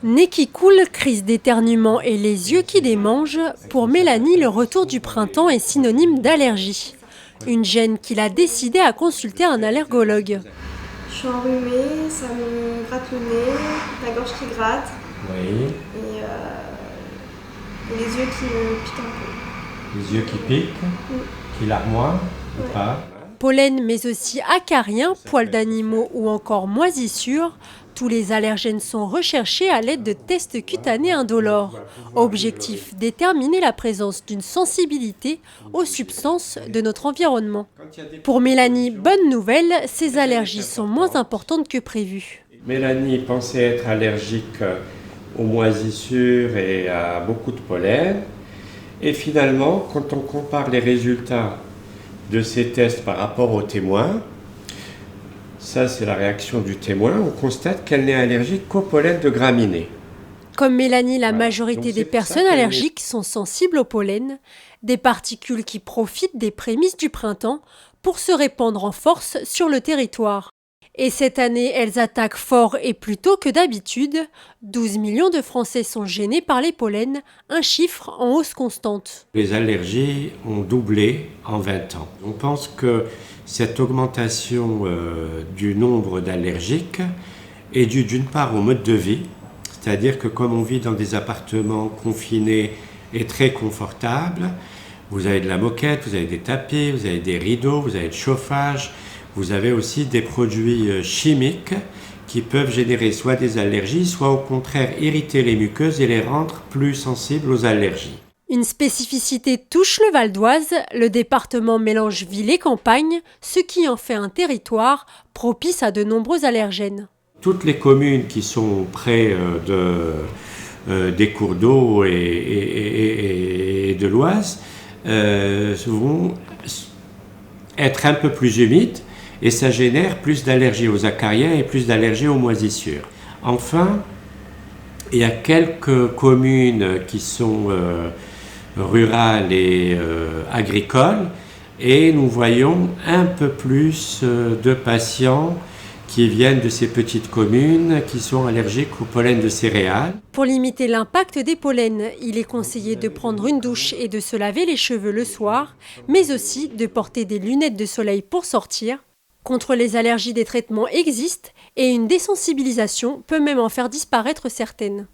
Nez qui coule, crise d'éternuement et les yeux qui démangent, pour Mélanie, le retour du printemps est synonyme d'allergie. Une gêne qu'il a décidé à consulter un allergologue. Je suis enrhumée, ça me gratte le nez, la gorge qui gratte Oui, et les yeux qui me piquent un peu. les yeux qui piquent, qui larmoient ou Ouais. pas. Pollen, mais aussi acariens, poils d'animaux ou encore moisissures, tous les allergènes sont recherchés à l'aide de tests cutanés indolores. Objectif, déterminer la présence d'une sensibilité aux substances de notre environnement. Pour Mélanie, bonne nouvelle, ces allergies sont moins importantes que prévu. Mélanie pensait être allergique aux moisissures et à beaucoup de pollen. Et finalement, quand on compare les résultats de ces tests par rapport aux témoins, ça c'est la réaction du témoin, on constate qu'elle n'est allergique qu'au pollen de graminées. Comme Mélanie, la Voilà. majorité Donc, des c'est pour ça personnes qu'elle allergiques sont sensibles au pollen, des particules qui profitent des prémices du printemps pour se répandre en force sur le territoire. Et cette année, elles attaquent fort et plus tôt que d'habitude. 12 millions de Français sont gênés par les pollens, un chiffre en hausse constante. Les allergies ont doublé en 20 ans. On pense que cette augmentation du nombre d'allergiques est due d'une part au mode de vie, c'est-à-dire que comme on vit dans des appartements confinés et très confortables, vous avez de la moquette, vous avez des tapis, vous avez des rideaux, vous avez le chauffage, vous avez aussi des produits chimiques qui peuvent générer soit des allergies, soit au contraire irriter les muqueuses et les rendre plus sensibles aux allergies. Une spécificité touche le Val d'Oise, le département mélange ville et campagne, ce qui en fait un territoire propice à de nombreux allergènes. Toutes les communes qui sont près des cours d'eau et de l'Oise vont être un peu plus humides et ça génère plus d'allergies aux acariens et plus d'allergies aux moisissures. Enfin, il y a quelques communes qui sont rurales et agricoles et nous voyons un peu plus de patients qui viennent de ces petites communes qui sont allergiques au pollen de céréales. Pour limiter l'impact des pollens, il est conseillé de prendre une douche et de se laver les cheveux le soir, mais aussi de porter des lunettes de soleil pour sortir. Contre les allergies, des traitements existent et une désensibilisation peut même en faire disparaître certaines.